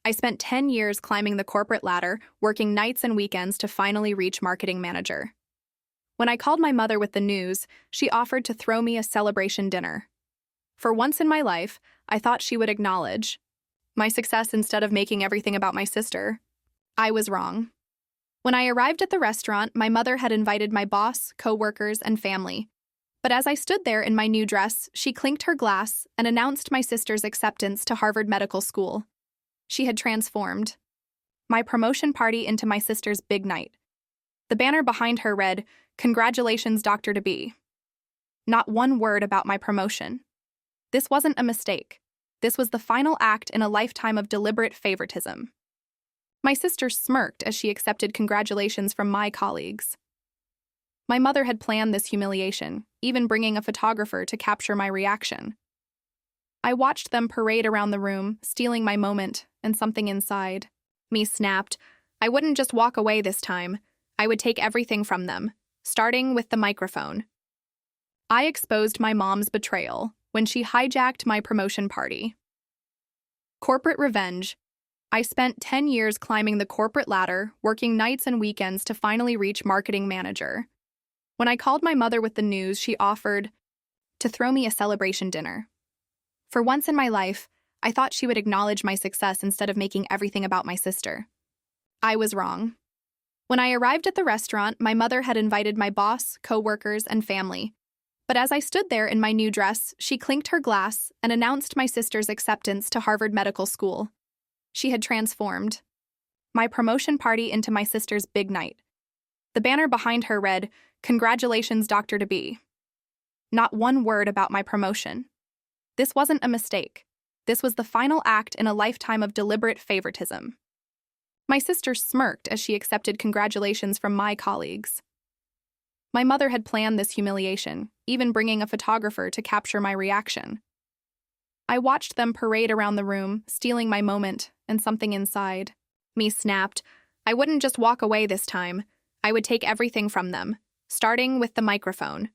I spent 10 years climbing the corporate ladder, working nights and weekends to finally reach marketing manager. When I called my mother with the news, she offered to throw me a celebration dinner. For once in my life, I thought she would acknowledge my success instead of making everything about my sister. I was wrong. When I arrived at the restaurant, my mother had invited my boss, co-workers, and family. But as I stood there in my new dress, she clinked her glass and announced my sister's acceptance to Harvard Medical School. She had transformed my promotion party into my sister's big night. The banner behind her read, "Congratulations, Doctor-to-be." Not one word about my promotion. This wasn't a mistake. This was the final act in a lifetime of deliberate favoritism. My sister smirked as she accepted congratulations from my colleagues. My mother had planned this humiliation, even bringing a photographer to capture my reaction. I watched them parade around the room, stealing my moment, and something inside me snapped. I wouldn't just walk away this time. I would take everything from them, starting with the microphone. I exposed my mom's betrayal when she hijacked my promotion party. Corporate revenge. I spent 10 years climbing the corporate ladder, working nights and weekends to finally reach marketing manager. When I called my mother with the news, she offered to throw me a celebration dinner. For once in my life, I thought she would acknowledge my success instead of making everything about my sister. I was wrong. When I arrived at the restaurant, my mother had invited my boss, co-workers, and family. But as I stood there in my new dress, she clinked her glass and announced my sister's acceptance to Harvard Medical School. She had transformed my promotion party into my sister's big night. The banner behind her read, "Congratulations, Doctor-to-be." Not one word about my promotion. This wasn't a mistake. This was the final act in a lifetime of deliberate favoritism. My sister smirked as she accepted congratulations from my colleagues. My mother had planned this humiliation, even bringing a photographer to capture my reaction. I watched them parade around the room, stealing my moment, and something inside me snapped. I wouldn't just walk away this time. I would take everything from them, starting with the microphone.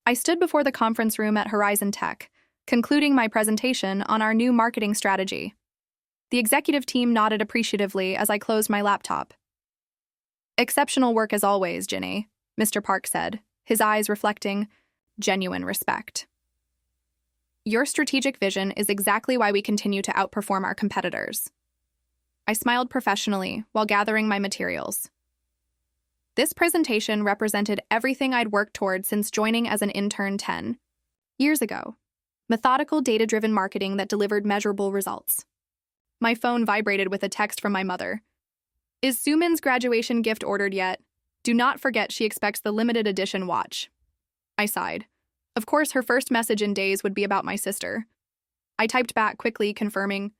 I stood before the conference room at Horizon Tech, concluding my presentation on our new marketing strategy. The executive team nodded appreciatively as I closed my laptop. "Exceptional work as always, Ginny," Mr. Park said, his eyes reflecting genuine respect. "Your strategic vision is exactly why we continue to outperform our competitors." I smiled professionally while gathering my materials. This presentation represented everything I'd worked toward since joining as an intern 10 years ago. Methodical, data-driven marketing that delivered measurable results. My phone vibrated with a text from my mother. "Is Sumin's graduation gift ordered yet? Do not forget she expects the limited edition watch." I sighed. Of course, her first message in days would be about my sister. I typed back quickly, confirming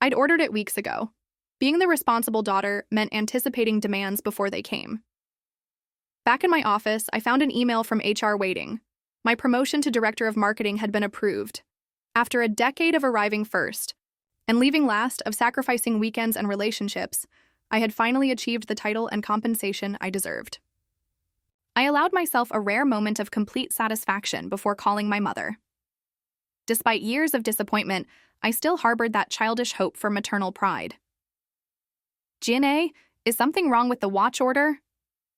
I'd ordered it weeks ago. Being the responsible daughter meant anticipating demands before they came. Back in my office, I found an email from HR waiting. My promotion to Director of Marketing had been approved. After a decade of arriving first and leaving last, of sacrificing weekends and relationships, I had finally achieved the title and compensation I deserved. I allowed myself a rare moment of complete satisfaction before calling my mother. Despite years of disappointment, I still harbored that childish hope for maternal pride. "Jin-A, is something wrong with the watch order?"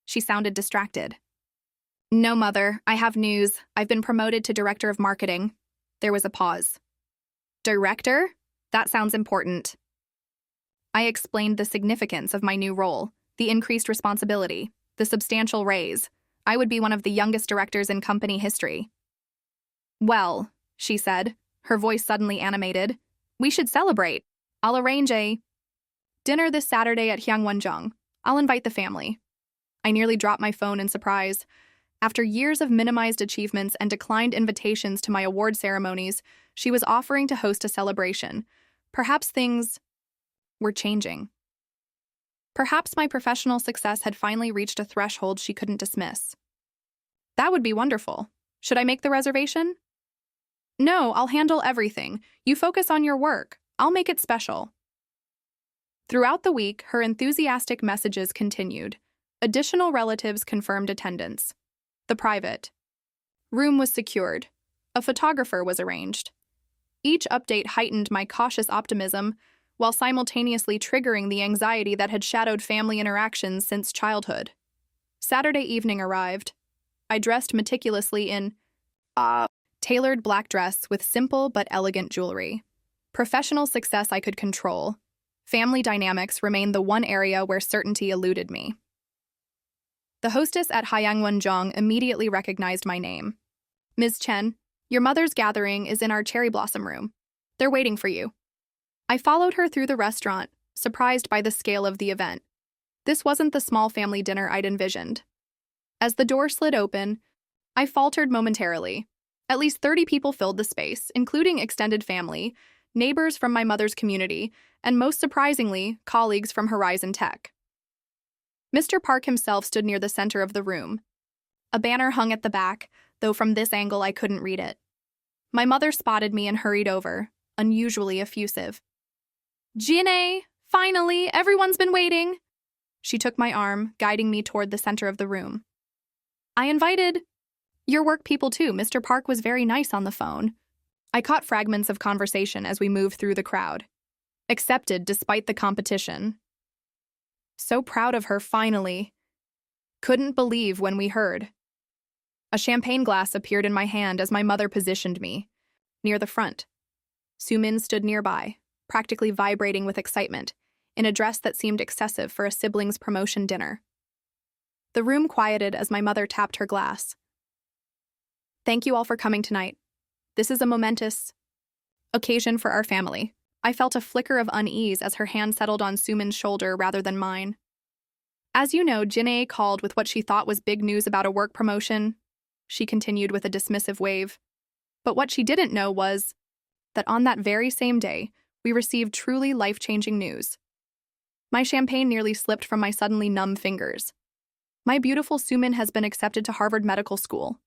She sounded distracted. "No, Mother, I have news. I've been promoted to Director of Marketing." There was a pause. "Director? That sounds important." I explained the significance of my new role, the increased responsibility, the substantial raise. I would be one of the youngest directors in company history. "Well," she said, her voice suddenly animated, "we should celebrate. I'll arrange a dinner this Saturday at Hyangwonjong. I'll invite the family." I nearly dropped my phone in surprise. After years of minimized achievements and declined invitations to my award ceremonies, she was offering to host a celebration. Perhaps things were changing. Perhaps my professional success had finally reached a threshold she couldn't dismiss. That would be wonderful. Should I make the reservation? "No, I'll handle everything. You focus on your work. I'll make it special." Throughout the week, her enthusiastic messages continued. Additional relatives confirmed attendance. The private room was secured. A photographer was arranged. Each update heightened my cautious optimism. while simultaneously triggering the anxiety that had shadowed family interactions since childhood. Saturday evening arrived. I dressed meticulously in a tailored black dress with simple but elegant jewelry. Professional success I could control. Family dynamics remained the one area where certainty eluded me. The hostess at Hijacked immediately recognized my name. "Ms. Chen, your mother's gathering is in our cherry blossom room. They're waiting for you." I followed her through the restaurant, surprised by the scale of the event. This wasn't the small family dinner I'd envisioned. As the door slid open, I faltered momentarily. At least 30 people filled the space, including extended family, neighbors from my mother's community, and most surprisingly, colleagues from Horizon Tech. Mr. Park himself stood near the center of the room. A banner hung at the back, though from this angle I couldn't read it. My mother spotted me and hurried over, unusually effusive. "Jinay, finally, everyone's been waiting." She took my arm, guiding me toward the center of the room. "I invited your work people too. Mr. Park was very nice on the phone." I caught fragments of conversation as we moved through the crowd. Accepted despite the competition. So proud of her, finally. Couldn't believe when we heard. A champagne glass appeared in my hand as my mother positioned me, near the front. Sumin stood nearby, practically vibrating with excitement, in a dress that seemed excessive for a sibling's promotion dinner. The room quieted as my mother tapped her glass. "Thank you all for coming tonight. This is a momentous occasion for our family." I felt a flicker of unease as her hand settled on Sumin's shoulder rather than mine. "As you know, Jinay called with what she thought was big news about a work promotion," she continued with a dismissive wave. "But what she didn't know was that on that very same day, we received truly life-changing news." My champagne nearly slipped from my suddenly numb fingers. "My beautiful Sumin has been accepted to Harvard Medical School."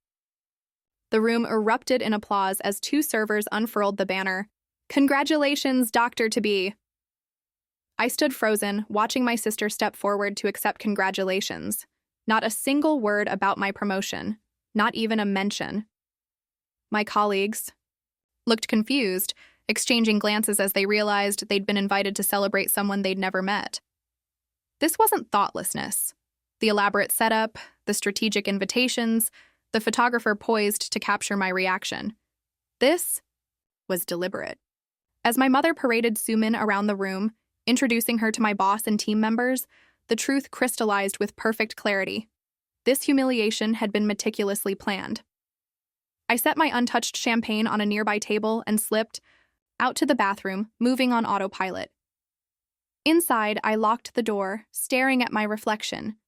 The room erupted in applause as two servers unfurled the banner. "Congratulations, Doctor-to-be." I stood frozen, watching my sister step forward to accept congratulations. Not a single word about my promotion, not even a mention. My colleagues looked confused, exchanging glances as they realized they'd been invited to celebrate someone they'd never met. This wasn't thoughtlessness. The elaborate setup, the strategic invitations, the photographer poised to capture my reaction. This was deliberate. As my mother paraded Sumin around the room, introducing her to my boss and team members, the truth crystallized with perfect clarity. This humiliation had been meticulously planned. I set my untouched champagne on a nearby table and slipped out to the bathroom, moving on autopilot. Inside, I locked the door, staring at my reflection.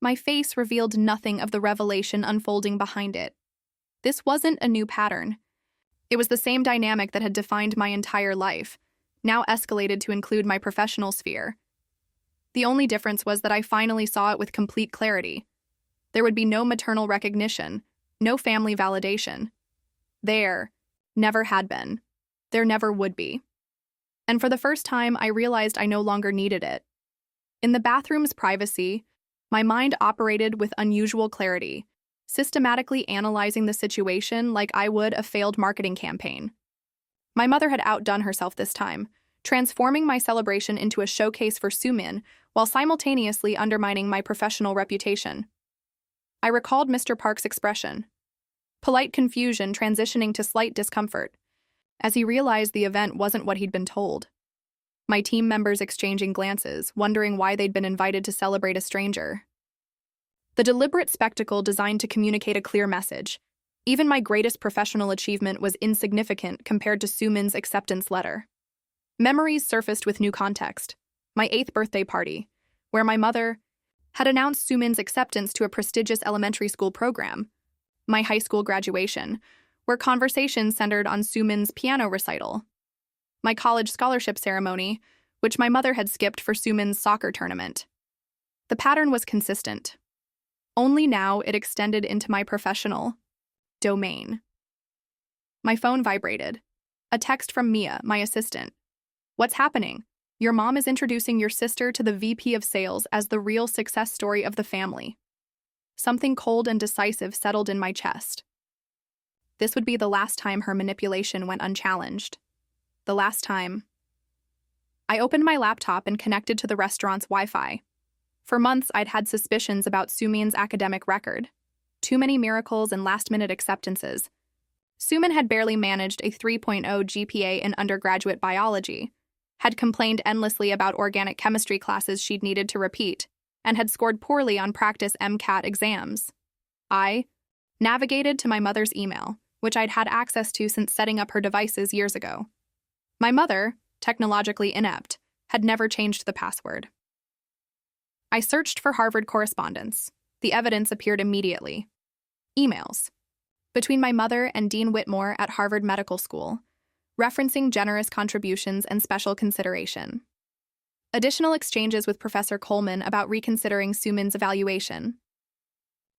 My face revealed nothing of the revelation unfolding behind it. This wasn't a new pattern. It was the same dynamic that had defined my entire life, now escalated to include my professional sphere. The only difference was that I finally saw it with complete clarity. There would be no maternal recognition, no family validation. There never had been. There never would be. And for the first time, I realized I no longer needed it. In the bathroom's privacy, my mind operated with unusual clarity, systematically analyzing the situation like I would a failed marketing campaign. My mother had outdone herself this time, transforming my celebration into a showcase for Sumin while simultaneously undermining my professional reputation. I recalled Mr. Park's expression, polite confusion transitioning to slight discomfort, as he realized the event wasn't what he'd been told. My team members exchanging glances, wondering why they'd been invited to celebrate a stranger. The deliberate spectacle designed to communicate a clear message. Even my greatest professional achievement was insignificant compared to Sumin's acceptance letter. Memories surfaced with new context. My 8th birthday party, where my mother had announced Sumin's acceptance to a prestigious elementary school program. My high school graduation, where conversations centered on Sumin's piano recital. My college scholarship ceremony, which my mother had skipped for Sumin's soccer tournament. The pattern was consistent. Only now it extended into my professional domain. My phone vibrated. A text from Mia, my assistant. "What's happening? Your mom is introducing your sister to the VP of sales as the real success story of the family." Something cold and decisive settled in my chest. This would be the last time her manipulation went unchallenged. The last time I opened my laptop and connected to the restaurant's Wi-Fi. For months, I'd had suspicions about Sumin's academic record. Too many miracles and last-minute acceptances. Sumin had barely managed a 3.0 GPA in undergraduate biology, had complained endlessly about organic chemistry classes she'd needed to repeat, and had scored poorly on practice MCAT exams. I navigated to my mother's email, which I'd had access to since setting up her devices years ago. My mother, technologically inept, had never changed the password. I searched for Harvard correspondence. The evidence appeared immediately. Emails. Between my mother and Dean Whitmore at Harvard Medical School, referencing generous contributions and special consideration. Additional exchanges with Professor Coleman about reconsidering Sumin's evaluation.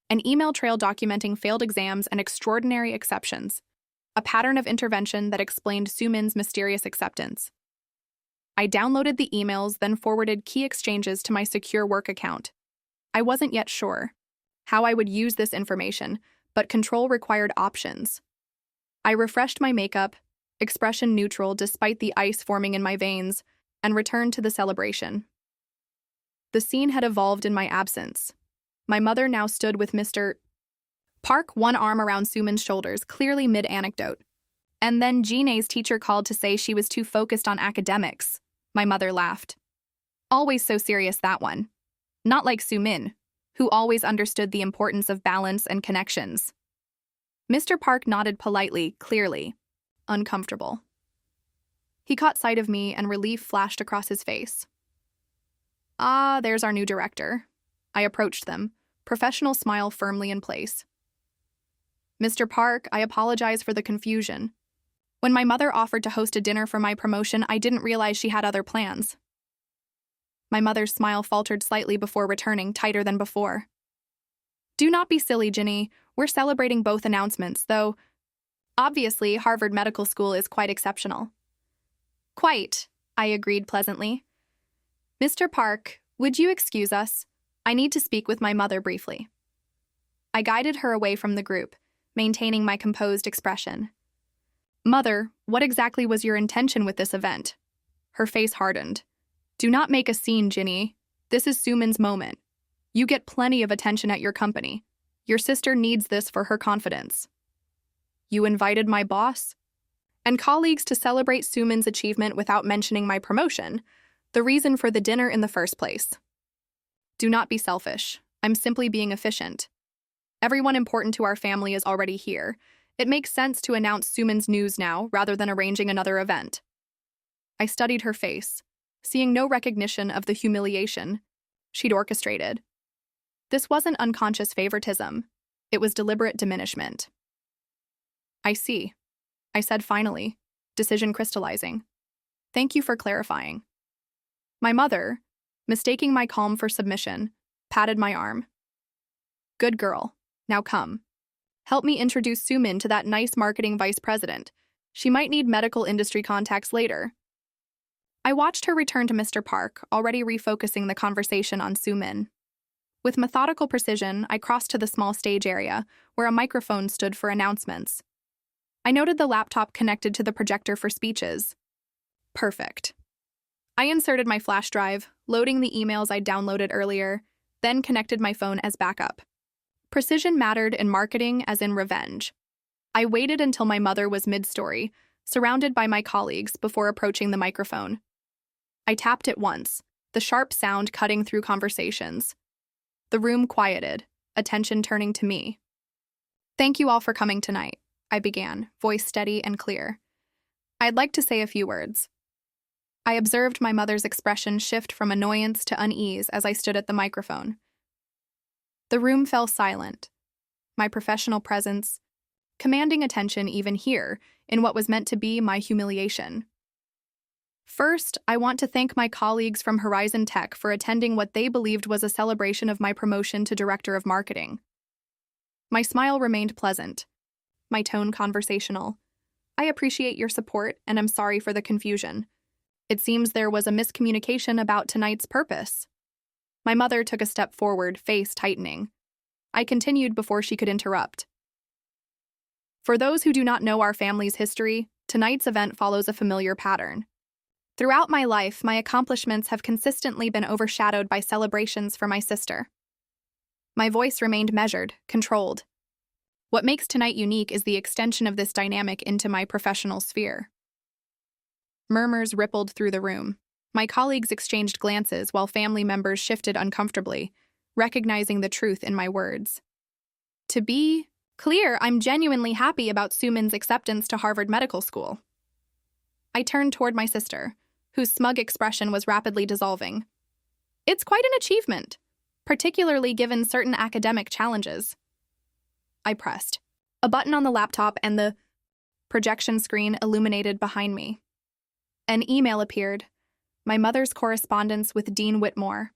An email trail documenting failed exams and extraordinary exceptions. A pattern of intervention that explained Sumin's mysterious acceptance. I downloaded the emails, then forwarded key exchanges to my secure work account. I wasn't yet sure how I would use this information, but control required options. I refreshed my makeup, expression neutral despite the ice forming in my veins, and returned to the celebration. The scene had evolved in my absence. My mother now stood with Mr. Park, one arm around Sumin's shoulders, clearly mid-anecdote. And then Jeanne's teacher called to say she was too focused on academics. My mother laughed. Always so serious, that one. Not like Sumin, who always understood the importance of balance and connections. Mr. Park nodded politely, clearly uncomfortable. He caught sight of me and relief flashed across his face. Ah, there's our new director. I approached them, professional smile firmly in place. Mr. Park, I apologize for the confusion. When my mother offered to host a dinner for my promotion, I didn't realize she had other plans. My mother's smile faltered slightly before returning, tighter than before. Do not be silly, Ginny. We're celebrating both announcements, though obviously Harvard Medical School is quite exceptional. Quite, I agreed pleasantly. Mr. Park, would you excuse us? I need to speak with my mother briefly. I guided her away from the group, maintaining my composed expression. Mother, what exactly was your intention with this event? Her face hardened. Do not make a scene, Ginny. This is Sumin's moment. You get plenty of attention at your company. Your sister needs this for her confidence. You invited my boss and colleagues to celebrate Sumin's achievement without mentioning my promotion, the reason for the dinner in the first place. Do not be selfish. I'm simply being efficient. Everyone important to our family is already here. It makes sense to announce Sumin's news now rather than arranging another event. I studied her face, seeing no recognition of the humiliation she'd orchestrated. This wasn't unconscious favoritism. It was deliberate diminishment. I see, I said finally, decision crystallizing. Thank you for clarifying. My mother, mistaking my calm for submission, patted my arm. Good girl. Now come. Help me introduce Sumin to that nice marketing vice president. She might need medical industry contacts later. I watched her return to Mr. Park, already refocusing the conversation on Sumin. With methodical precision, I crossed to the small stage area, where a microphone stood for announcements. I noted the laptop connected to the projector for speeches. Perfect. I inserted my flash drive, loading the emails I'd downloaded earlier, then connected my phone as backup. Precision mattered in marketing as in revenge. I waited until my mother was mid-story, surrounded by my colleagues, before approaching the microphone. I tapped it once, the sharp sound cutting through conversations. The room quieted, attention turning to me. Thank you all for coming tonight, I began, voice steady and clear. I'd like to say a few words. I observed my mother's expression shift from annoyance to unease as I stood at the microphone. The room fell silent, my professional presence commanding attention even here in what was meant to be my humiliation. First, I want to thank my colleagues from Horizon Tech for attending what they believed was a celebration of my promotion to Director of Marketing. My smile remained pleasant, my tone conversational. I appreciate your support and am sorry for the confusion. It seems there was a miscommunication about tonight's purpose. My mother took a step forward, face tightening. I continued before she could interrupt. For those who do not know our family's history, tonight's event follows a familiar pattern. Throughout my life, my accomplishments have consistently been overshadowed by celebrations for my sister. My voice remained measured, controlled. What makes tonight unique is the extension of this dynamic into my professional sphere. Murmurs rippled through the room. My colleagues exchanged glances while family members shifted uncomfortably, recognizing the truth in my words. To be clear, I'm genuinely happy about Sumin's acceptance to Harvard Medical School. I turned toward my sister, whose smug expression was rapidly dissolving. It's quite an achievement, particularly given certain academic challenges. I pressed a button on the laptop and the projection screen illuminated behind me. An email appeared, my mother's correspondence with Dean Whitmore.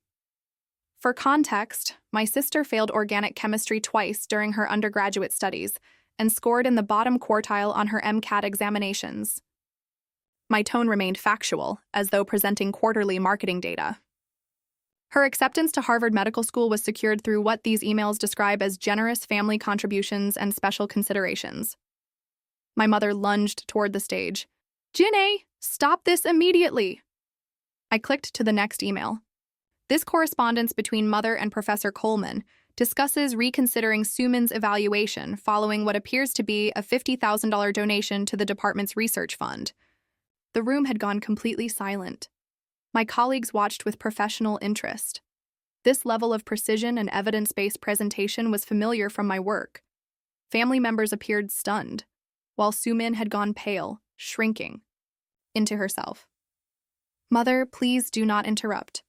For context, my sister failed organic chemistry twice during her undergraduate studies and scored in the bottom quartile on her MCAT examinations. My tone remained factual, as though presenting quarterly marketing data. Her acceptance to Harvard Medical School was secured through what these emails describe as generous family contributions and special considerations. My mother lunged toward the stage. "Jinae, stop this immediately!" I clicked to the next email. This correspondence between Mother and Professor Coleman discusses reconsidering Sumin's evaluation following what appears to be a $50,000 donation to the department's research fund. The room had gone completely silent. My colleagues watched with professional interest. This level of precision and evidence-based presentation was familiar from my work. Family members appeared stunned, while Sumin had gone pale, shrinking into herself. "Mother, please do not interrupt.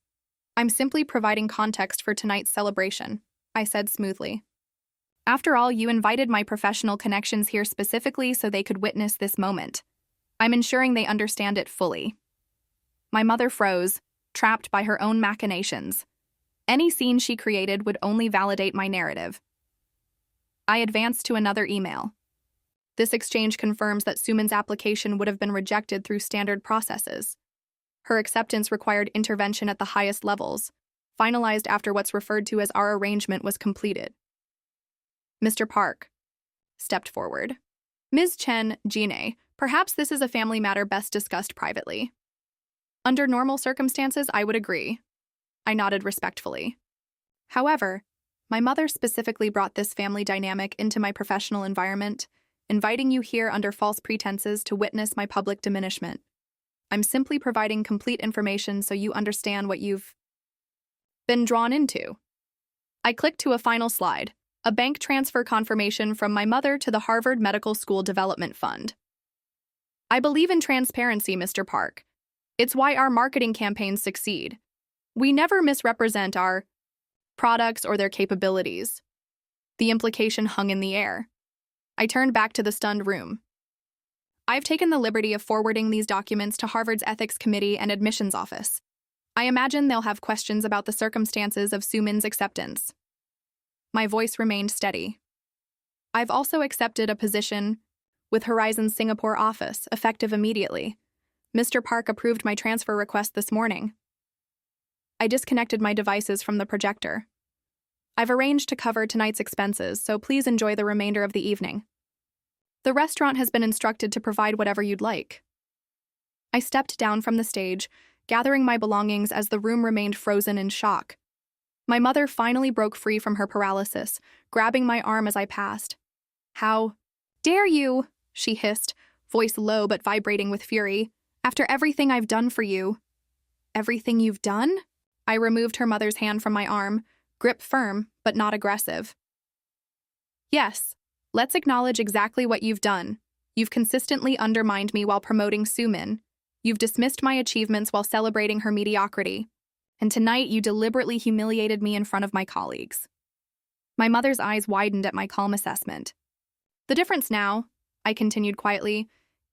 I'm simply providing context for tonight's celebration," I said smoothly. "After all, you invited my professional connections here specifically so they could witness this moment. I'm ensuring they understand it fully." My mother froze, trapped by her own machinations. Any scene she created would only validate my narrative. I advanced to another email. This exchange confirms that Sumin's application would have been rejected through standard processes. Her acceptance required intervention at the highest levels, finalized after what's referred to as our arrangement was completed. Mr. Park stepped forward. "Ms. Chen, Jinae, perhaps this is a family matter best discussed privately." "Under normal circumstances, I would agree." I nodded respectfully. However, my mother specifically brought this family dynamic into my professional environment, inviting you here under false pretenses to witness my public diminishment. I'm simply providing complete information so you understand what you've been drawn into. I clicked to a final slide, a bank transfer confirmation from my mother to the Harvard Medical School Development Fund. "I believe in transparency, Mr. Park. It's why our marketing campaigns succeed. We never misrepresent our products or their capabilities." The implication hung in the air. I turned back to the stunned room. "I've taken the liberty of forwarding these documents to Harvard's Ethics Committee and Admissions Office. I imagine they'll have questions about the circumstances of Sumin's acceptance." My voice remained steady. "I've also accepted a position with Horizon's Singapore office, effective immediately. Mr. Park approved my transfer request this morning." I disconnected my devices from the projector. "I've arranged to cover tonight's expenses, so please enjoy the remainder of the evening. The restaurant has been instructed to provide whatever you'd like." I stepped down from the stage, gathering my belongings as the room remained frozen in shock. My mother finally broke free from her paralysis, grabbing my arm as I passed. "How dare you?" she hissed, voice low but vibrating with fury. "After everything I've done for you." "Everything you've done?" I removed her mother's hand from my arm, grip firm but not aggressive. "Yes. Let's acknowledge exactly what you've done. You've consistently undermined me while promoting Sumin. You've dismissed my achievements while celebrating her mediocrity. And tonight you deliberately humiliated me in front of my colleagues." My mother's eyes widened at my calm assessment. "The difference now," I continued quietly,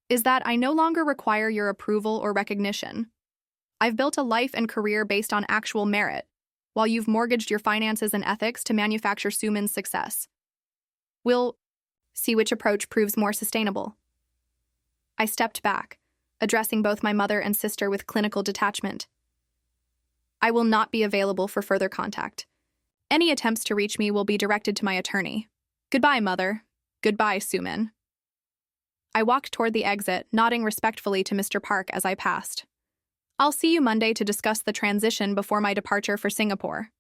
"is that I no longer require your approval or recognition. I've built a life and career based on actual merit, while you've mortgaged your finances and ethics to manufacture Sumin's success. We'll see which approach proves more sustainable." I stepped back, addressing both my mother and sister with clinical detachment. "I will not be available for further contact. Any attempts to reach me will be directed to my attorney. Goodbye, Mother. Goodbye, Sumin." I walked toward the exit, nodding respectfully to Mr. Park as I passed. I'll see you Monday to discuss the transition before my departure for Singapore.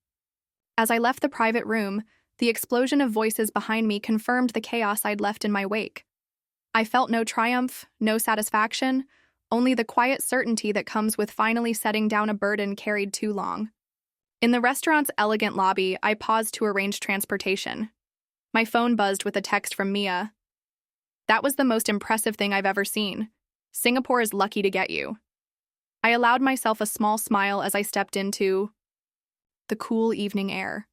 As I left the private room, the explosion of voices behind me confirmed the chaos I'd left in my wake. I felt no triumph, no satisfaction, only the quiet certainty that comes with finally setting down a burden carried too long. In the restaurant's elegant lobby, I paused to arrange transportation. My phone buzzed with a text from Mia. "That was the most impressive thing I've ever seen. Singapore is lucky to get you." I allowed myself a small smile as I stepped into the cool evening air.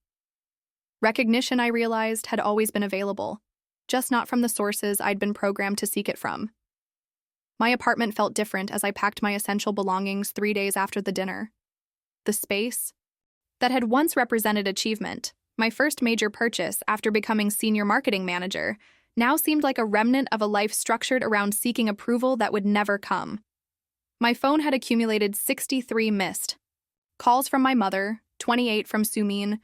Recognition, I realized, had always been available, just not from the sources I'd been programmed to seek it from. My apartment felt different as I packed my essential belongings 3 days after the dinner. The space that had once represented achievement, my first major purchase after becoming senior marketing manager, now seemed like a remnant of a life structured around seeking approval that would never come. My phone had accumulated 63 missed calls from my mother, 28 from Sumin,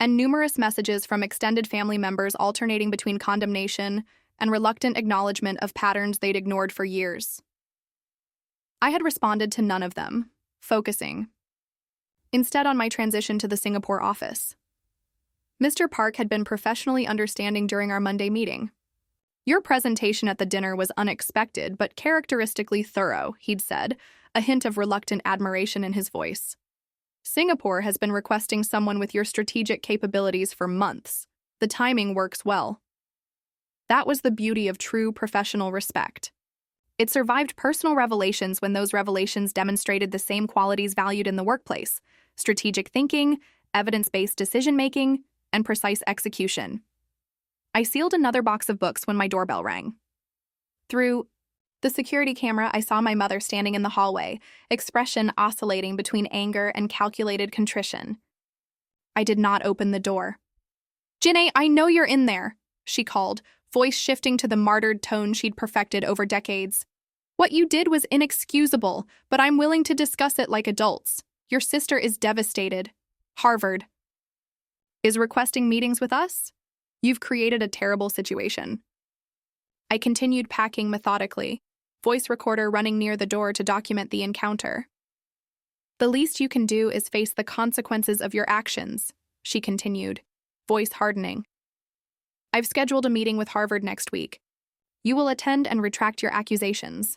and numerous messages from extended family members alternating between condemnation and reluctant acknowledgement of patterns they'd ignored for years. I had responded to none of them, focusing instead on my transition to the Singapore office. Mr. Park had been professionally understanding during our Monday meeting. "Your presentation at the dinner was unexpected but characteristically thorough," he'd said, a hint of reluctant admiration in his voice. "Singapore has been requesting someone with your strategic capabilities for months. The timing works well." That was the beauty of true professional respect. It survived personal revelations when those revelations demonstrated the same qualities valued in the workplace: strategic thinking, evidence-based decision-making, and precise execution. I sealed another box of books when my doorbell rang. Through the security camera, I saw my mother standing in the hallway, expression oscillating between anger and calculated contrition. I did not open the door. "Jinae, I know you're in there," she called, voice shifting to the martyred tone she'd perfected over decades. "What you did was inexcusable, but I'm willing to discuss it like adults. Your sister is devastated. Harvard is requesting meetings with us? You've created a terrible situation." I continued packing methodically, voice recorder running near the door to document the encounter. "The least you can do is face the consequences of your actions," she continued, voice hardening. "I've scheduled a meeting with Harvard next week. You will attend and retract your accusations.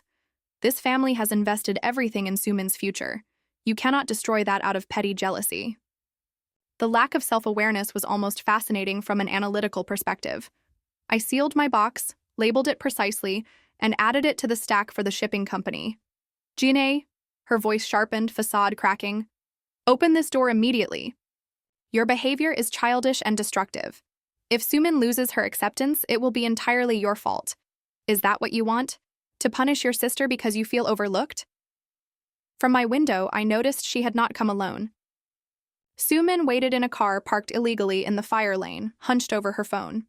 This family has invested everything in Sumin's future. You cannot destroy that out of petty jealousy." The lack of self-awareness was almost fascinating from an analytical perspective. I sealed my box, labeled it precisely, and added it to the stack for the shipping company. "Jinae," her voice sharpened, facade cracking, "open this door immediately. Your behavior is childish and destructive. If Sumin loses her acceptance, it will be entirely your fault. Is that what you want? To punish your sister because you feel overlooked?" From my window, I noticed she had not come alone. Sumin waited in a car parked illegally in the fire lane, hunched over her phone.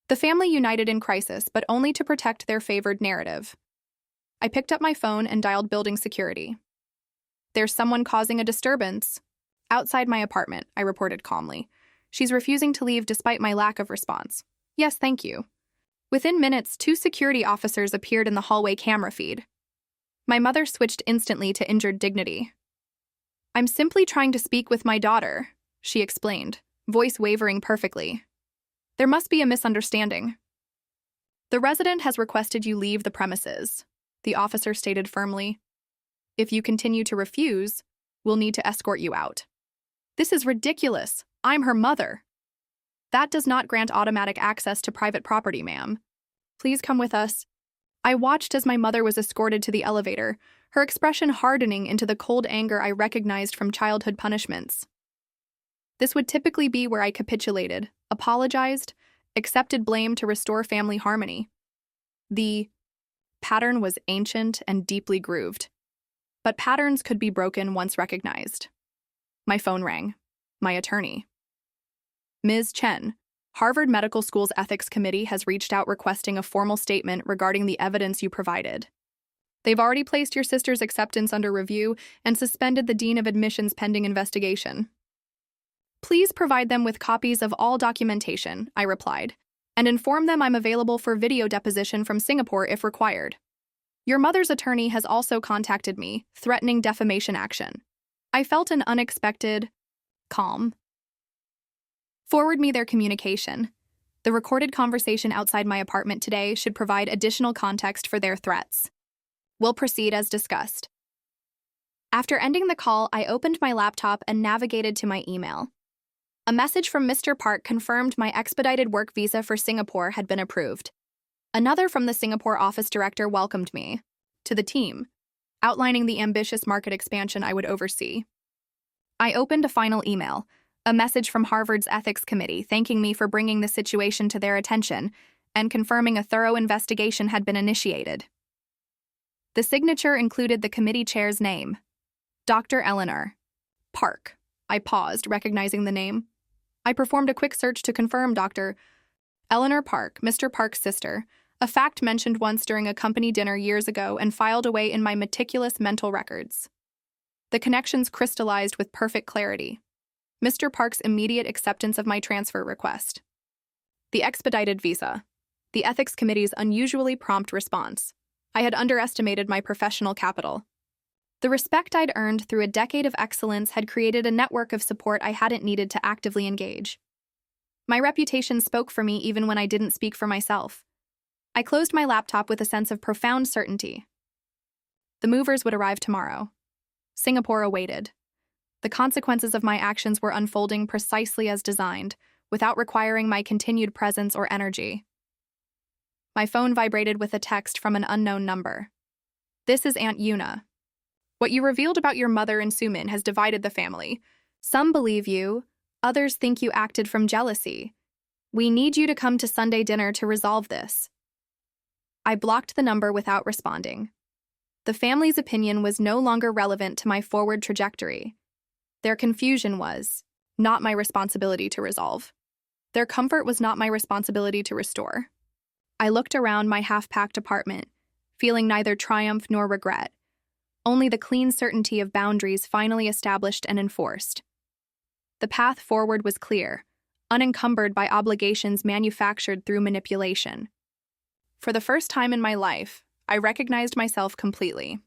The family united in crisis, but only to protect their favored narrative. I picked up my phone and dialed building security. "There's someone causing a disturbance." "Outside my apartment," I reported calmly. "She's refusing to leave despite my lack of response." "Yes, thank you." Within minutes, 2 security officers appeared in the hallway camera feed. My mother switched instantly to injured dignity. "I'm simply trying to speak with my daughter," she explained, voice wavering perfectly. "There must be a misunderstanding." "The resident has requested you leave the premises," the officer stated firmly. "If you continue to refuse, we'll need to escort you out." "This is ridiculous. I'm her mother." "That does not grant automatic access to private property, ma'am. Please come with us." I watched as my mother was escorted to the elevator, her expression hardening into the cold anger I recognized from childhood punishments. This would typically be where I capitulated, apologized, accepted blame to restore family harmony. The pattern was ancient and deeply grooved. But patterns could be broken once recognized. My phone rang. My attorney. "Ms. Chen, Harvard Medical School's Ethics Committee has reached out requesting a formal statement regarding the evidence you provided. They've already placed your sister's acceptance under review and suspended the Dean of Admissions pending investigation." "Please provide them with copies of all documentation," I replied, "and inform them I'm available for video deposition from Singapore if required." Your mother's attorney has also contacted me, threatening defamation action. I felt an unexpected calm. Forward me their communication. The recorded conversation outside my apartment today should provide additional context for their threats. We'll proceed as discussed. After ending the call, I opened my laptop and navigated to my email. A message from Mr. Park confirmed my expedited work visa for Singapore had been approved. Another from the Singapore office director welcomed me to the team, outlining the ambitious market expansion I would oversee. I opened a final email, a message from Harvard's ethics committee thanking me for bringing the situation to their attention and confirming a thorough investigation had been initiated. The signature included the committee chair's name, Dr. Eleanor Park. I paused, recognizing the name. I performed a quick search to confirm Dr. Eleanor Park, Mr. Park's sister, a fact mentioned once during a company dinner years ago and filed away in my meticulous mental records. The connections crystallized with perfect clarity. Mr. Park's immediate acceptance of my transfer request. The expedited visa. The ethics committee's unusually prompt response. I had underestimated my professional capital. The respect I'd earned through a decade of excellence had created a network of support I hadn't needed to actively engage. My reputation spoke for me even when I didn't speak for myself. I closed my laptop with a sense of profound certainty. The movers would arrive tomorrow. Singapore awaited. The consequences of my actions were unfolding precisely as designed, without requiring my continued presence or energy. My phone vibrated with a text from an unknown number. This is Aunt Yuna. What you revealed about your mother and Sumin has divided the family. Some believe you, others think you acted from jealousy. We need you to come to Sunday dinner to resolve this. I blocked the number without responding. The family's opinion was no longer relevant to my forward trajectory. Their confusion was not my responsibility to resolve. Their comfort was not my responsibility to restore. I looked around my half-packed apartment, feeling neither triumph nor regret, only the clean certainty of boundaries finally established and enforced. The path forward was clear, unencumbered by obligations manufactured through manipulation. For the first time in my life, I recognized myself completely.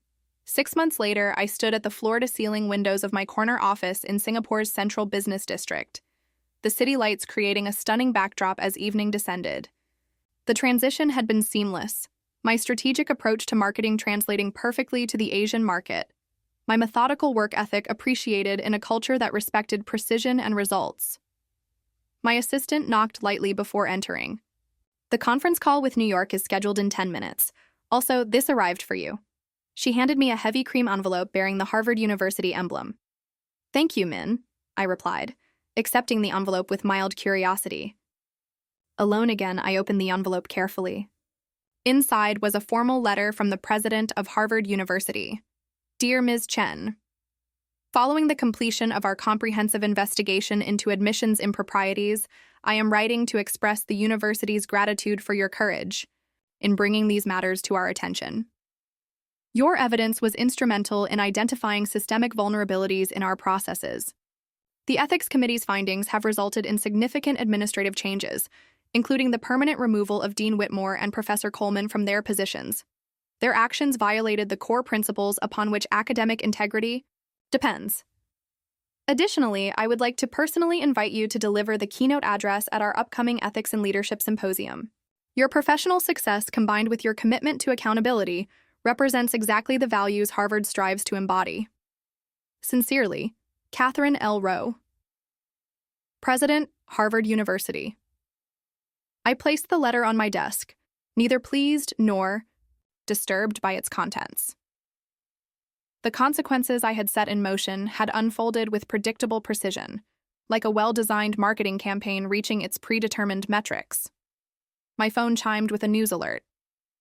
6 months later, I stood at the floor-to-ceiling windows of my corner office in Singapore's central business district, the city lights creating a stunning backdrop as evening descended. The transition had been seamless, my strategic approach to marketing translating perfectly to the Asian market, my methodical work ethic appreciated in a culture that respected precision and results. My assistant knocked lightly before entering. The conference call with New York is scheduled in 10 minutes. Also, this arrived for you. She handed me a heavy cream envelope bearing the Harvard University emblem. Thank you, Min, I replied, accepting the envelope with mild curiosity. Alone again, I opened the envelope carefully. Inside was a formal letter from the president of Harvard University. Dear Ms. Chen, following the completion of our comprehensive investigation into admissions improprieties, I am writing to express the university's gratitude for your courage in bringing these matters to our attention. Your evidence was instrumental in identifying systemic vulnerabilities in our processes. The Ethics Committee's findings have resulted in significant administrative changes, including the permanent removal of Dean Whitmore and Professor Coleman from their positions. Their actions violated the core principles upon which academic integrity depends. Additionally, I would like to personally invite you to deliver the keynote address at our upcoming Ethics and Leadership Symposium. Your professional success combined with your commitment to accountability represents exactly the values Harvard strives to embody. Sincerely, Catherine L. Rowe, President, Harvard University. I placed the letter on my desk, neither pleased nor disturbed by its contents. The consequences I had set in motion had unfolded with predictable precision, like a well-designed marketing campaign reaching its predetermined metrics. My phone chimed with a news alert,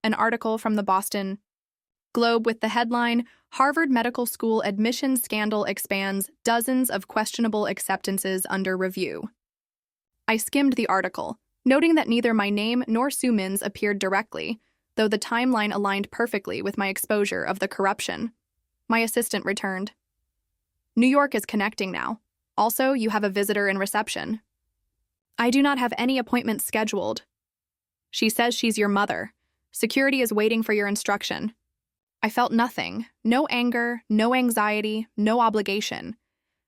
an article from the Boston Globe with the headline, Harvard Medical School Admissions Scandal Expands Dozens of Questionable Acceptances Under Review. I skimmed the article, noting that neither my name nor Sumin's appeared directly, though the timeline aligned perfectly with my exposure of the corruption. My assistant returned. New York is connecting now. Also, you have a visitor in reception. I do not have any appointments scheduled. She says she's your mother. Security is waiting for your instruction. I felt nothing. No anger, no anxiety, no obligation.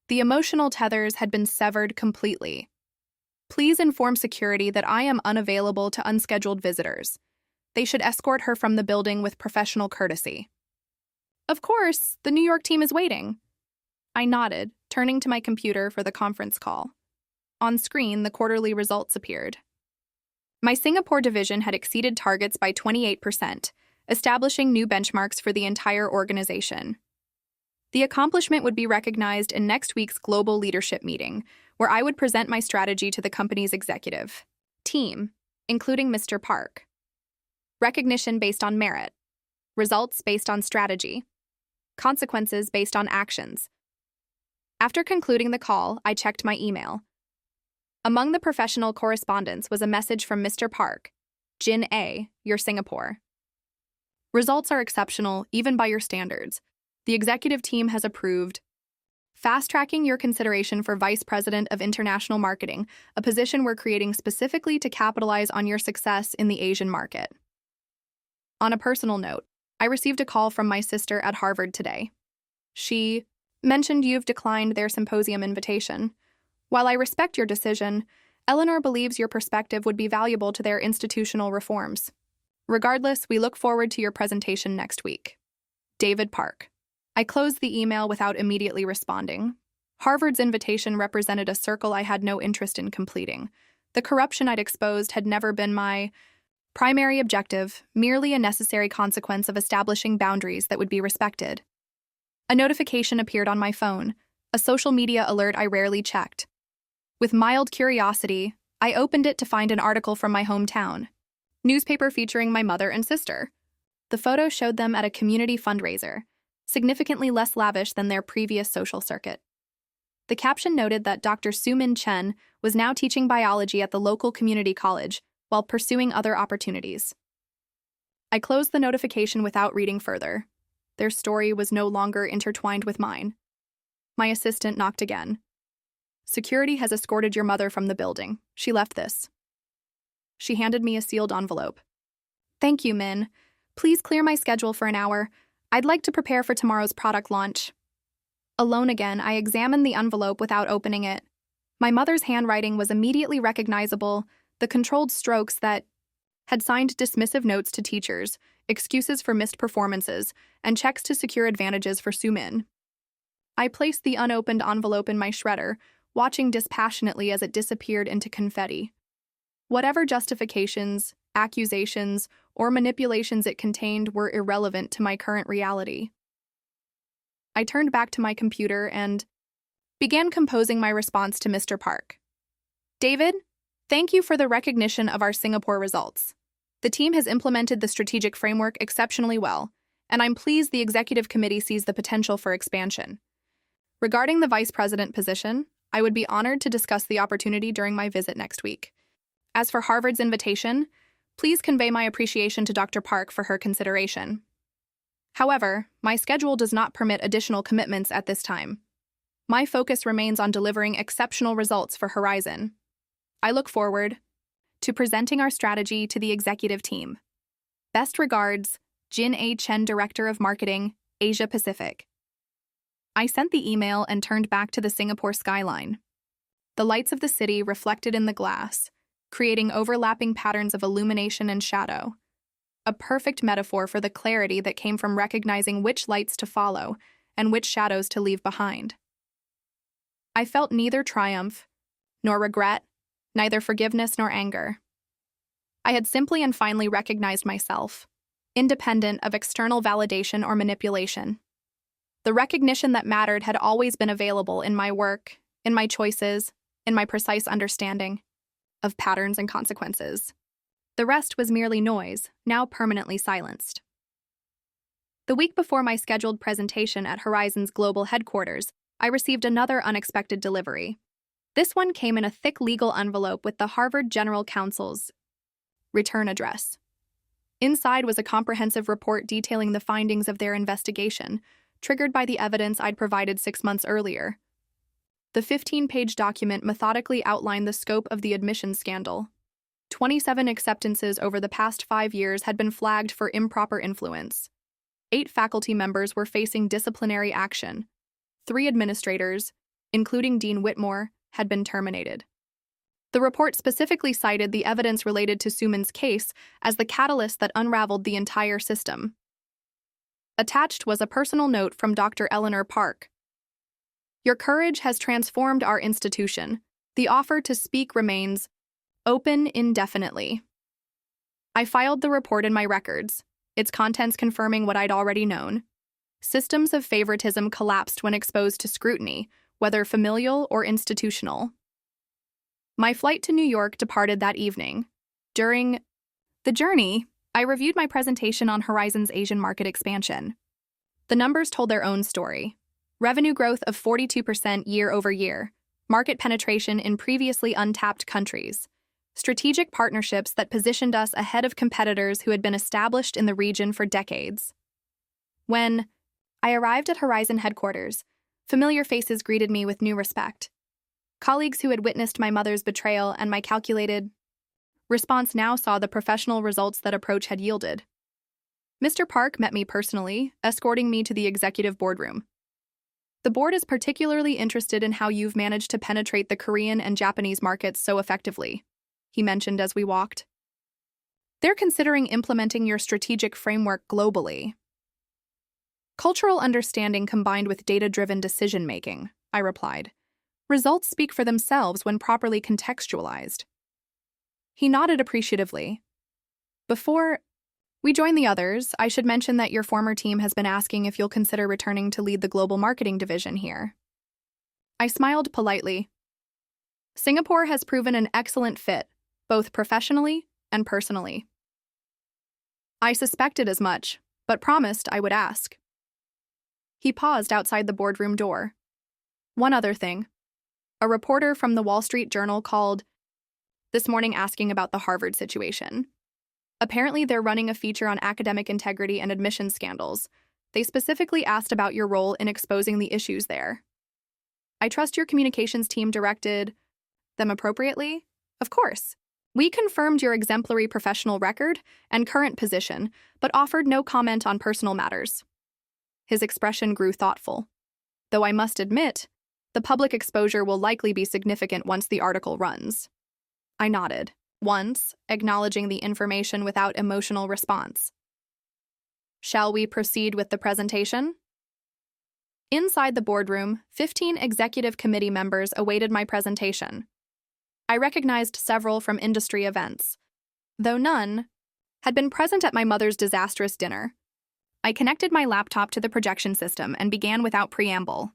The emotional tethers had been severed completely. Please inform security that I am unavailable to unscheduled visitors. They should escort her from the building with professional courtesy. Of course, the New York team is waiting. I nodded, turning to my computer for the conference call. On screen, the quarterly results appeared. My Singapore division had exceeded targets by 28%, establishing new benchmarks for the entire organization. The accomplishment would be recognized in next week's global leadership meeting, where I would present my strategy to the company's executive team, including Mr. Park. Recognition based on merit. Results based on strategy. Consequences based on actions. After concluding the call, I checked my email. Among the professional correspondence was a message from Mr. Park, Jin A., your Singapore. Results are exceptional, even by your standards. The executive team has approved fast-tracking your consideration for Vice President of International Marketing, a position we're creating specifically to capitalize on your success in the Asian market. On a personal note, I received a call from my sister at Harvard today. She mentioned you've declined their symposium invitation. While I respect your decision, Eleanor believes your perspective would be valuable to their institutional reforms. Regardless, we look forward to your presentation next week. David Park. I closed the email without immediately responding. Harvard's invitation represented a circle I had no interest in completing. The corruption I'd exposed had never been my primary objective, merely a necessary consequence of establishing boundaries that would be respected. A notification appeared on my phone, a social media alert I rarely checked. With mild curiosity, I opened it to find an article from my hometown. Newspaper featuring my mother and sister. The photo showed them at a community fundraiser, significantly less lavish than their previous social circuit. The caption noted that Dr. Soo-min Chen was now teaching biology at the local community college while pursuing other opportunities. I closed the notification without reading further. Their story was no longer intertwined with mine. My assistant knocked again. Security has escorted your mother from the building. She left this. She handed me a sealed envelope. Thank you, Min. Please clear my schedule for an hour. I'd like to prepare for tomorrow's product launch. Alone again, I examined the envelope without opening it. My mother's handwriting was immediately recognizable, the controlled strokes that had signed dismissive notes to teachers, excuses for missed performances, and checks to secure advantages for Soo-min. I placed the unopened envelope in my shredder, watching dispassionately as it disappeared into confetti. Whatever justifications, accusations, or manipulations it contained were irrelevant to my current reality. I turned back to my computer and began composing my response to Mr. Park. David, thank you for the recognition of our Singapore results. The team has implemented the strategic framework exceptionally well, and I'm pleased the executive committee sees the potential for expansion. Regarding the vice president position, I would be honored to discuss the opportunity during my visit next week. As for Harvard's invitation, please convey my appreciation to Dr. Park for her consideration. However, my schedule does not permit additional commitments at this time. My focus remains on delivering exceptional results for Horizon. I look forward to presenting our strategy to the executive team. Best regards, Jin A. Chen, Director of Marketing, Asia Pacific. I sent the email and turned back to the Singapore skyline. The lights of the city reflected in the glass, creating overlapping patterns of illumination and shadow. A perfect metaphor for the clarity that came from recognizing which lights to follow and which shadows to leave behind. I felt neither triumph nor regret, neither forgiveness nor anger. I had simply and finally recognized myself, independent of external validation or manipulation. The recognition that mattered had always been available in my work, in my choices, in my precise understanding of patterns and consequences. The rest was merely noise, now permanently silenced. The week before my scheduled presentation at Horizon's global headquarters, I received another unexpected delivery. This one came in a thick legal envelope with the Harvard General Counsel's return address. Inside was a comprehensive report detailing the findings of their investigation, triggered by the evidence I'd provided 6 months earlier. The 15-page document methodically outlined the scope of the admissions scandal. 27 acceptances over the past 5 years had been flagged for improper influence. 8 faculty members were facing disciplinary action. 3 administrators, including Dean Whitmore, had been terminated. The report specifically cited the evidence related to Suman's case as the catalyst that unraveled the entire system. Attached was a personal note from Dr. Eleanor Park. Your courage has transformed our institution. The offer to speak remains open indefinitely. I filed the report in my records, its contents confirming what I'd already known. Systems of favoritism collapsed when exposed to scrutiny, whether familial or institutional. My flight to New York departed that evening. During the journey, I reviewed my presentation on Horizon's Asian market expansion. The numbers told their own story. Revenue growth of 42% year over year, market penetration in previously untapped countries, strategic partnerships that positioned us ahead of competitors who had been established in the region for decades. When I arrived at Horizon headquarters, familiar faces greeted me with new respect. Colleagues who had witnessed my mother's betrayal and my calculated response now saw the professional results that approach had yielded. Mr. Park met me personally, escorting me to the executive boardroom. The board is particularly interested in how you've managed to penetrate the Korean and Japanese markets so effectively, he mentioned as we walked. They're considering implementing your strategic framework globally. Cultural understanding combined with data-driven decision-making, I replied. Results speak for themselves when properly contextualized. He nodded appreciatively. Before we join the others, I should mention that your former team has been asking if you'll consider returning to lead the global marketing division here. I smiled politely. Singapore has proven an excellent fit, both professionally and personally. I suspected as much, but promised I would ask. He paused outside the boardroom door. One other thing. A reporter from the Wall Street Journal called this morning asking about the Harvard situation. Apparently, they're running a feature on academic integrity and admissions scandals. They specifically asked about your role in exposing the issues there. I trust your communications team directed them appropriately? Of course. We confirmed your exemplary professional record and current position, but offered no comment on personal matters. His expression grew thoughtful. Though I must admit, the public exposure will likely be significant once the article runs. I nodded, once, acknowledging the information without emotional response. Shall we proceed with the presentation? Inside the boardroom, 15 executive committee members awaited my presentation. I recognized several from industry events, though none had been present at my mother's disastrous dinner. I connected my laptop to the projection system and began without preamble.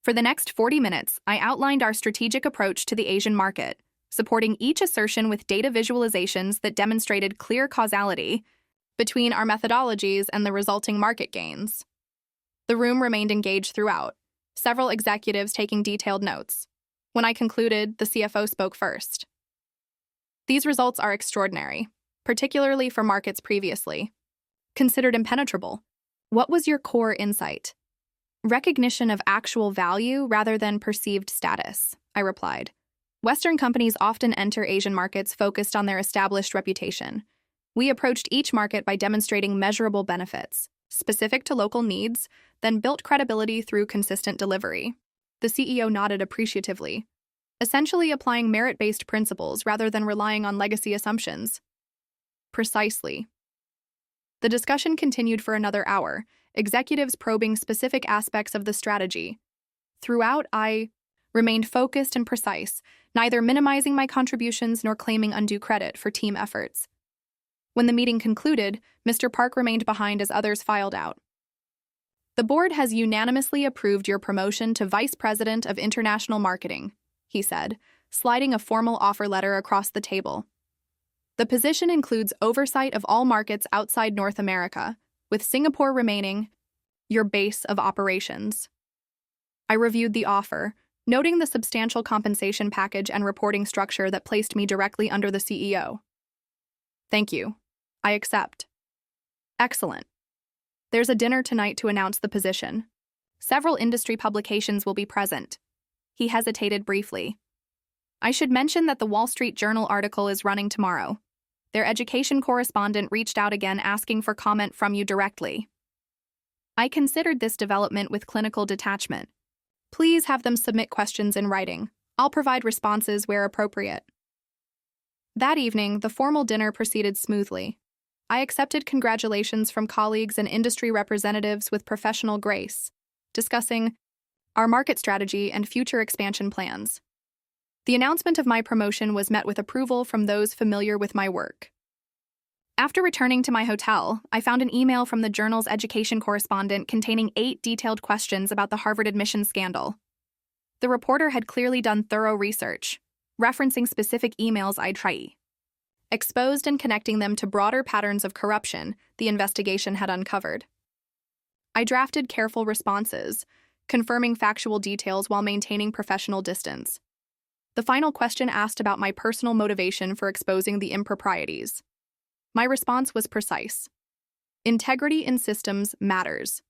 For the next 40 minutes, I outlined our strategic approach to the Asian market, supporting each assertion with data visualizations that demonstrated clear causality between our methodologies and the resulting market gains. The room remained engaged throughout, several executives taking detailed notes. When I concluded, the CFO spoke first. These results are extraordinary, particularly for markets previously considered impenetrable. What was your core insight? Recognition of actual value rather than perceived status, I replied. Western companies often enter Asian markets focused on their established reputation. We approached each market by demonstrating measurable benefits, specific to local needs, then built credibility through consistent delivery. The CEO nodded appreciatively, essentially applying merit-based principles rather than relying on legacy assumptions. Precisely. The discussion continued for another hour, executives probing specific aspects of the strategy. Throughout, I remained focused and precise, neither minimizing my contributions nor claiming undue credit for team efforts. When the meeting concluded, Mr. Park remained behind as others filed out. The board has unanimously approved your promotion to Vice President of International Marketing, he said, sliding a formal offer letter across the table. The position includes oversight of all markets outside North America, with Singapore remaining your base of operations. I reviewed the offer, noting the substantial compensation package and reporting structure that placed me directly under the CEO. Thank you. I accept. Excellent. There's a dinner tonight to announce the position. Several industry publications will be present. He hesitated briefly. I should mention that the Wall Street Journal article is running tomorrow. Their education correspondent reached out again asking for comment from you directly. I considered this development with clinical detachment. Please have them submit questions in writing. I'll provide responses where appropriate. That evening, the formal dinner proceeded smoothly. I accepted congratulations from colleagues and industry representatives with professional grace, discussing our market strategy and future expansion plans. The announcement of my promotion was met with approval from those familiar with my work. After returning to my hotel, I found an email from the journal's education correspondent containing 8 detailed questions about the Harvard admissions scandal. The reporter had clearly done thorough research, referencing specific emails I'd exposed and connecting them to broader patterns of corruption the investigation had uncovered. I drafted careful responses, confirming factual details while maintaining professional distance. The final question asked about my personal motivation for exposing the improprieties. My response was precise. Integrity in systems matters.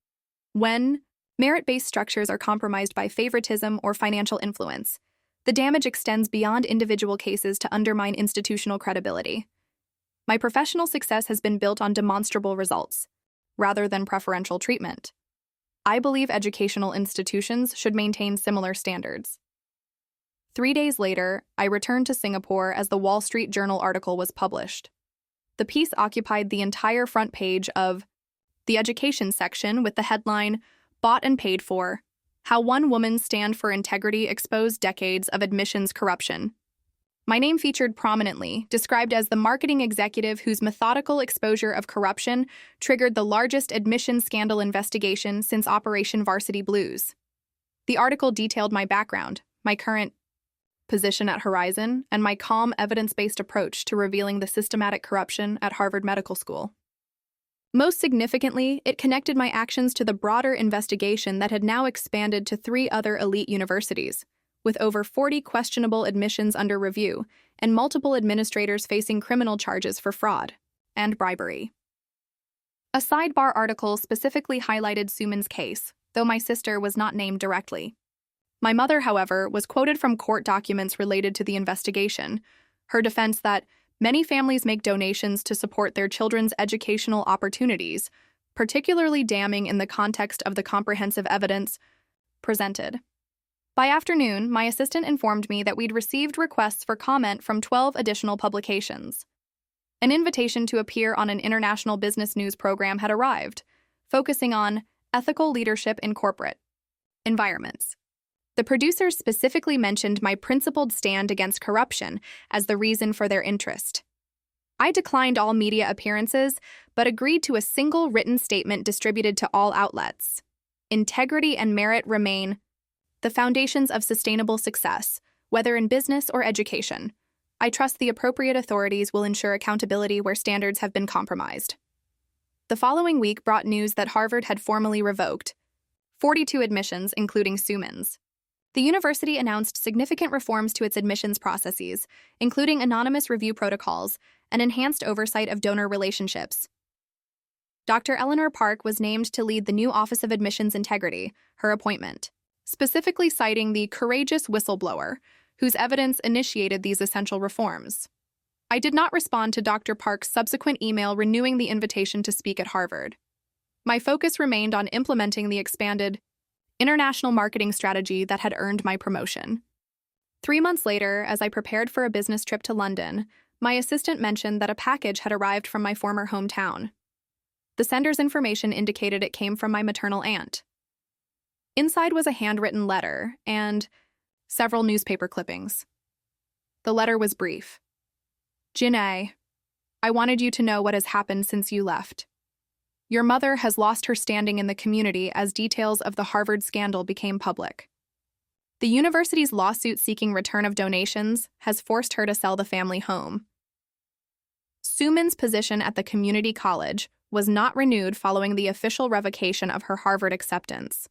When merit-based structures are compromised by favoritism or financial influence, the damage extends beyond individual cases to undermine institutional credibility. My professional success has been built on demonstrable results, rather than preferential treatment. I believe educational institutions should maintain similar standards. 3 days later, I returned to Singapore as the Wall Street Journal article was published. The piece occupied the entire front page of the education section with the headline, "Bought and Paid For: How One Woman's Stand for Integrity Exposed Decades of Admissions Corruption." My name featured prominently, described as the marketing executive whose methodical exposure of corruption triggered the largest admissions scandal investigation since Operation Varsity Blues. The article detailed my background, my current position at Horizon, and my calm, evidence-based approach to revealing the systematic corruption at Harvard Medical School. Most significantly, it connected my actions to the broader investigation that had now expanded to 3 other elite universities, with over 40 questionable admissions under review and multiple administrators facing criminal charges for fraud and bribery. A sidebar article specifically highlighted Suman's case, though my sister was not named directly. My mother, however, was quoted from court documents related to the investigation, her defense that many families make donations to support their children's educational opportunities, particularly damning in the context of the comprehensive evidence presented. By afternoon, my assistant informed me that we'd received requests for comment from 12 additional publications. An invitation to appear on an international business news program had arrived, focusing on ethical leadership in corporate environments. The producers specifically mentioned my principled stand against corruption as the reason for their interest. I declined all media appearances, but agreed to a single written statement distributed to all outlets. Integrity and merit remain the foundations of sustainable success, whether in business or education. I trust the appropriate authorities will ensure accountability where standards have been compromised. The following week brought news that Harvard had formally revoked 42 admissions, including Suman's. The university announced significant reforms to its admissions processes, including anonymous review protocols and enhanced oversight of donor relationships. Dr. Eleanor Park was named to lead the new Office of Admissions Integrity, her appointment, specifically citing the courageous whistleblower, whose evidence initiated these essential reforms. I did not respond to Dr. Park's subsequent email renewing the invitation to speak at Harvard. My focus remained on implementing the expanded international marketing strategy that had earned my promotion. 3 months later, as I prepared for a business trip to London, my assistant mentioned that a package had arrived from my former hometown. The sender's information indicated it came from my maternal aunt. Inside was a handwritten letter and several newspaper clippings. The letter was brief. "Jinae, I wanted you to know what has happened since you left. Your mother has lost her standing in the community as details of the Harvard scandal became public. The university's lawsuit seeking return of donations has forced her to sell the family home. Suman's position at the community college was not renewed following the official revocation of her Harvard acceptance.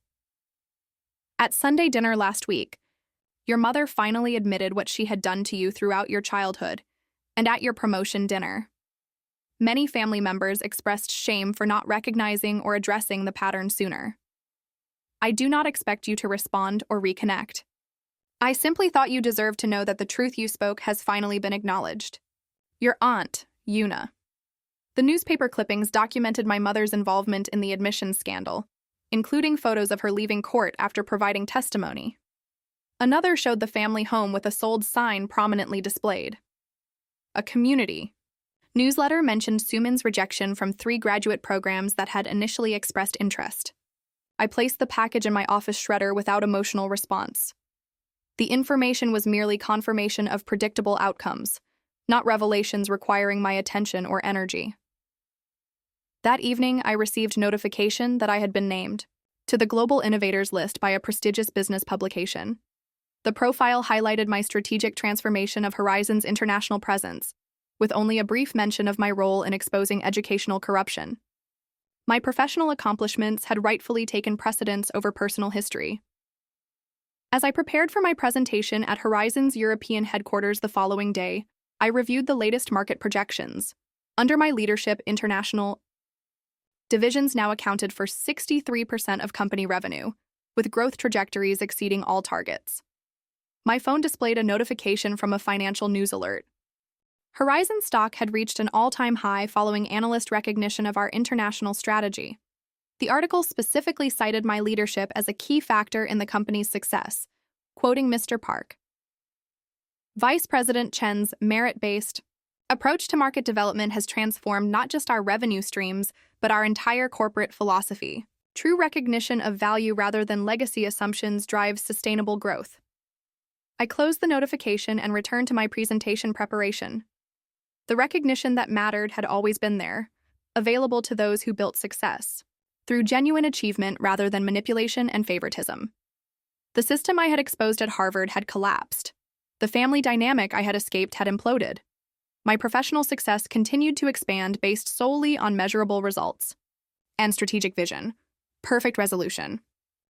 At Sunday dinner last week, your mother finally admitted what she had done to you throughout your childhood and at your promotion dinner. Many family members expressed shame for not recognizing or addressing the pattern sooner. I do not expect you to respond or reconnect. I simply thought you deserved to know that the truth you spoke has finally been acknowledged. Your aunt, Una. The newspaper clippings documented my mother's involvement in the admissions scandal, including photos of her leaving court after providing testimony. Another showed the family home with a sold sign prominently displayed. A community newsletter mentioned Suman's rejection from 3 graduate programs that had initially expressed interest. I placed the package in my office shredder without emotional response. The information was merely confirmation of predictable outcomes, not revelations requiring my attention or energy. That evening, I received notification that I had been named to the Global Innovators list by a prestigious business publication. The profile highlighted my strategic transformation of Horizon's international presence, with only a brief mention of my role in exposing educational corruption. My professional accomplishments had rightfully taken precedence over personal history. As I prepared for my presentation at Horizon's European headquarters the following day, I reviewed the latest market projections. Under my leadership, international divisions now accounted for 63% of company revenue, with growth trajectories exceeding all targets. My phone displayed a notification from a financial news alert. Horizon stock had reached an all-time high following analyst recognition of our international strategy. The article specifically cited my leadership as a key factor in the company's success, quoting Mr. Park. Vice President Chen's merit-based approach to market development has transformed not just our revenue streams, but our entire corporate philosophy. True recognition of value rather than legacy assumptions drives sustainable growth. I closed the notification and returned to my presentation preparation. The recognition that mattered had always been there, available to those who built success, through genuine achievement rather than manipulation and favoritism. The system I had exposed at Harvard had collapsed. The family dynamic I had escaped had imploded. My professional success continued to expand based solely on measurable results and strategic vision. Perfect resolution.